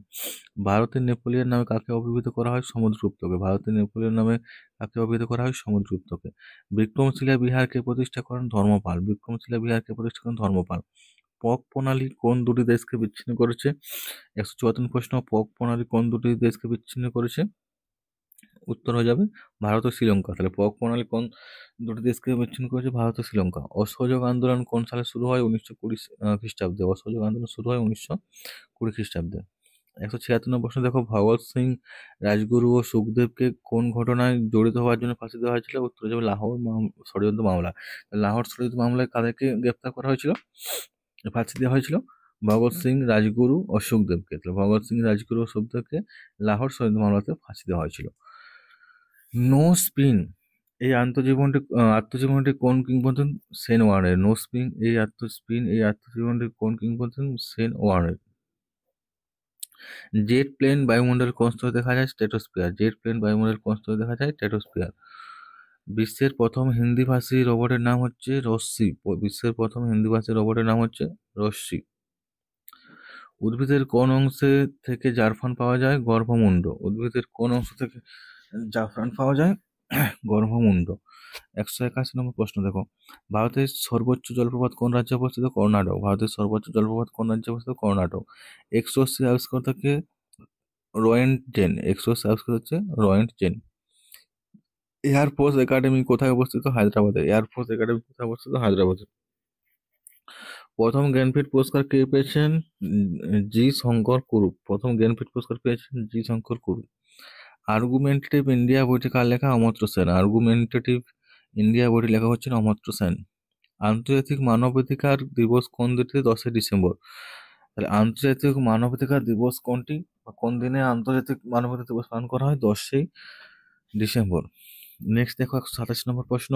ভারতের নেপোলিয়ন নামে কাকে অভিহিত করা হয়? সমুদ্রগুপ্তকে। ভারতের নেপোলিয়ন নামে কাকে অভিহিত করা হয়? সমুদ্রগুপ্তকে। বিক্রমশিলা বিহারকে প্রতিষ্ঠা করেন? ধর্মপাল। বিক্রমশিলা বিহারকে প্রতিষ্ঠা করেন ধর্মপাল। পক প্রণালী কোন দুটি দেশকে বিচ্ছিন্ন করেছে? 174 প্রশ্ন, পক প্রণালী কোন দুটি দেশকে বিচ্ছিন্ন করেছে? উত্তর হয়ে যাবে ভারত ও শ্রীলঙ্কা। তাহলে পক প্রণালী কোন দুটি দেশকে বিচ্ছিন্ন করেছে? ভারত ও শ্রীলঙ্কা। অসহযোগ আন্দোলন কোন সালে শুরু হয়? 1920 খ্রিস্টাব্দে। অসহযোগ আন্দোলন শুরু হয় 1920 খ্রিস্টাব্দে। 176 প্রশ্ন দেখো, ভগৎ সিং, রাজগুরু ও সুখদেবকে কোন ঘটনায় জড়িত হওয়ার জন্য ফাঁসি দেওয়া হয়েছিল? উত্তর হয়ে যাবে লাহোর ষড়যন্ত্র মামলা। লাহোর ষড়যন্ত্র মামলায় কাদেরকে গ্রেপ্তার করা হয়েছিল? ফাঁসি দেওয়া হয়েছিল ভগৎ সিং, রাজগুরু ও সুখদেবকে। ভগৎ সিং, রাজগুরু ও সুখদেবকে লাহোর ষড়যন্ত্র মামলাতে ফাঁসি দেওয়া হয়েছিল। নো স্পিন এই আত্মজীবনীটি কোন কিংবদন্তি? সেন ওয়ার্নের। নো স্পিন এই আত্মজীবনীটি কোন কিংবদন্তি? সেন ওয়ার্নের। জেট প্লেন বায়ুমণ্ডলে কোন স্তরে দেখা যায়? স্ট্র্যাটোস্ফিয়ার। জেট প্লেন বায়ুমণ্ডলে কোন স্তরে দেখা যায়? স্ট্র্যাটোস্ফিয়ার। বিশ্বের প্রথম হিন্দিভাষী রোবটের নাম হচ্ছে রশ্মি। বিশ্বের প্রথম হিন্দিভাষী রোবটের নাম হচ্ছে রশ্মি। উদ্ভিদের কোন অংশে থেকে জারফান পাওয়া যায়? গর্ভমুণ্ড। উদ্ভিদের কোন অংশ থেকে জাফরান পাওয়া যায়? গর্ভমুণ্ড। 181 প্রশ্ন দেখো, ভারতের সর্বোচ্চ জলপ্রপাত কোন রাজ্যে অবস্থিত? কর্ণাটক। ভারতের সর্বোচ্চ জলপ্রপাত কোন রাজ্যে অবস্থিত? কর্ণাটক। এক্সরশ্মি আবিষ্কর্তাকে? রয়েন্টজেন। এক্সরশ্মি আবিষ্কৃত হচ্ছে রয়েন্টজেন। এয়ারফোর্স একাডেমি কোথায় অবস্থিত? হায়দ্রাবাদে। এয়ারফোর্স একাডেমি কোথায় অবস্থিত? হায়দ্রাবাদে। প্রথম জ্ঞানপীঠ পুরস্কার কে পেয়েছেন? জি শঙ্কর কুরুপ। প্রথম জ্ঞানপীঠ পুরস্কার পেয়েছেন জি শঙ্কর কুরুপ। আর্গুমেন্টেটিভ ইন্ডিয়া বইটি কার লেখা? অমর্ত্য সেন। আর্গুমেন্টেটিভ ইন্ডিয়া বইটি লেখা হচ্ছেন অমর্ত্য সেন। আন্তর্জাতিক মানবাধিকার দিবস কোন দিনে? 10ই ডিসেম্বর। তাহলে আন্তর্জাতিক মানবাধিকার দিবস কোনটি বা কোন দিনে আন্তর্জাতিক মানবাধিকার দিবস পালন করা হয়? 10ই ডিসেম্বর। নেক্সট দেখো 127 নম্বর প্রশ্ন,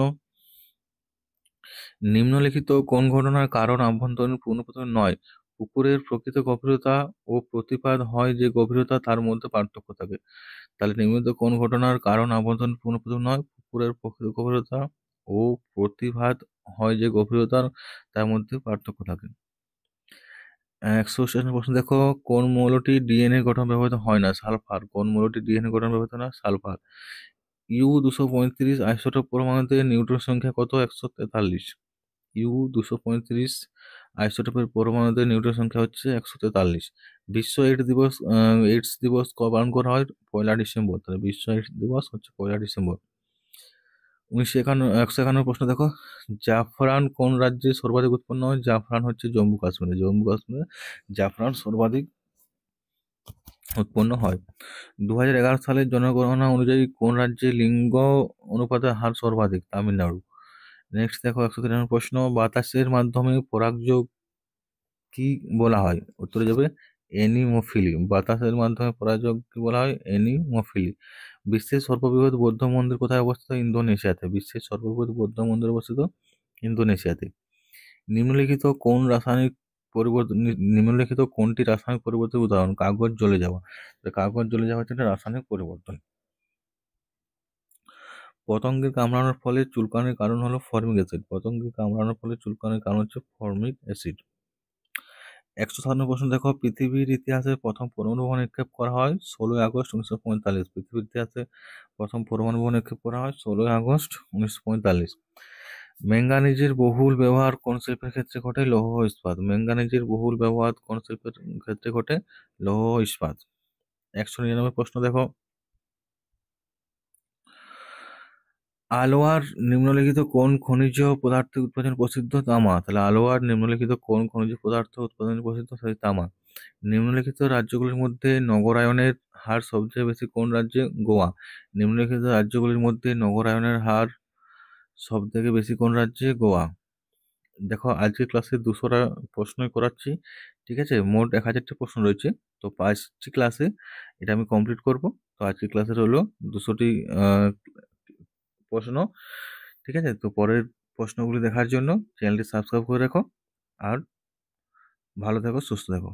নিম্নলিখিত কোন ঘটনার কারণ আভ্যন্তরীণ পুনঃপ্রথম নয়? পুকুরের প্রকৃত গভীরতা ও প্রতিপাদ হয় যে গভীরতা, তার মধ্যে পার্থক্য থাকে। তাহলে নিম্নলিখিত কোন ঘটনার কারণ আভ্যন্তরীণ পুনঃপ্রথম নয়? পুকুরের প্রকৃত গভীরতা ও প্রতিভাত হয় যে গভীরতার, তার মধ্যে পার্থক্য থাকে। 100 প্রশ্ন দেখো, কোন মৌলটি ডিএনএ গঠন ব্যবহৃত হয় না? সালফার। কোন মৌলটি ডিএনএ গঠন ব্যবহৃত না? সালফার। U235 আইসোটোপ পরমাণুতে নিউট্রন সংখ্যা কত? 143। U235 আইসোটোপের পরমাণুতে নিউট্রন সংখ্যা হচ্ছে 143। বিশ্ব এইডস দিবস কবে পালন করা হয়? 1 ডিসেম্বর। তাহলে বিশ্ব এইডস দিবস হচ্ছে 1 ডিসেম্বর। 151 প্রশ্ন দেখো, জাফরান কোন রাজ্যে সর্বাধিক উৎপন্ন হয়? জাফরান হচ্ছে জম্মু কাশ্মীরে। জম্মু কাশ্মীরে জাফরান সর্বাধিক উৎপন্ন হয়। 2011 সালের জনগণনা অনুযায়ী কোন রাজ্যে লিঙ্গ অনুপাতের হার সর্বাধিক? তামিলনাড়ু। নেক্সট দেখো 193 প্রশ্ন, বাতাসের মাধ্যমে পরাগযোগ কি বলা হয়? উত্তরে যাবে এনিমোফিলি। বাতাসের মাধ্যমে পরাগযোগ কি বলা হয়? এনিমোফিলি। বিশ্বের সর্ববৃহৎ বৌদ্ধ মন্দির কোথায় অবস্থিত? ইন্দোনেশিয়াতে। বিশ্বের সর্ববৃহৎ বৌদ্ধ মন্দির অবস্থিত ইন্দোনেশিয়াতে। নিম্নলিখিত কোনটি রাসায়নিক পরিবর্তনের উদাহরণ? কাগজ জ্বলে যাওয়া। কাগজ জ্বলে যাওয়া হচ্ছে একটা রাসায়নিক পরিবর্তন। পতঙ্গের কামড়ানোর ফলে চুলকানির কারণ হলো ফর্মিক অ্যাসিড। পতঙ্গের কামড়ানোর ফলে চুলকানির কারণ হচ্ছে ফর্মিক অ্যাসিড। 157 প্রশ্ন দেখো, পৃথিবীর ইতিহাসে প্রথম পরমাণু বোমা নিক্ষেপ করা হয় 16 আগস্ট 1945। পৃথিবীর ইতিহাসে প্রথম পরমাণু বোমা নিক্ষেপ করা হয় 16 আগস্ট 1945। ম্যাঙ্গানিজের বহুল ব্যবহার কোন শিল্পের ক্ষেত্রে ঘটে? লৌহ ইস্পাত। ম্যাঙ্গানিজের বহুল ব্যবহার কোন শিল্পের ক্ষেত্রে ঘটে? লৌহ ইস্পাত। 199 প্রশ্ন দেখো, আলোয়ার নিম্নলিখিত কোন খনিজ পদার্থ উৎপাদন প্রসিদ্ধ? তামা। তাহলে আলোয়ার নিম্নলিখিত কোন খনিজ পদার্থ উৎপাদন প্রসিদ্ধ? সেই তামা। নিম্নলিখিত রাজ্যগুলির মধ্যে নগরায়নের হার সবচেয়ে বেশি কোন রাজ্যে? গোয়া। নিম্নলিখিত রাজ্যগুলির মধ্যে নগরায়নের হার সব থেকে বেশি কোন রাজ্যে? গোয়া। দেখো আজকের ক্লাসে 200টা প্রশ্নই করাচ্ছি, ঠিক আছে? মোট 1000টা প্রশ্ন রয়েছে, তো 5টি ক্লাসে এটা আমি কমপ্লিট করব। তো আজকের ক্লাসের হলো 200টি প্রশ্ন, ঠিক আছে? তো পরের প্রশ্নগুলি দেখার জন্য চ্যানেলটি সাবস্ক্রাইব করে রাখো, আর ভালো থেকো, সুস্থ থেকো।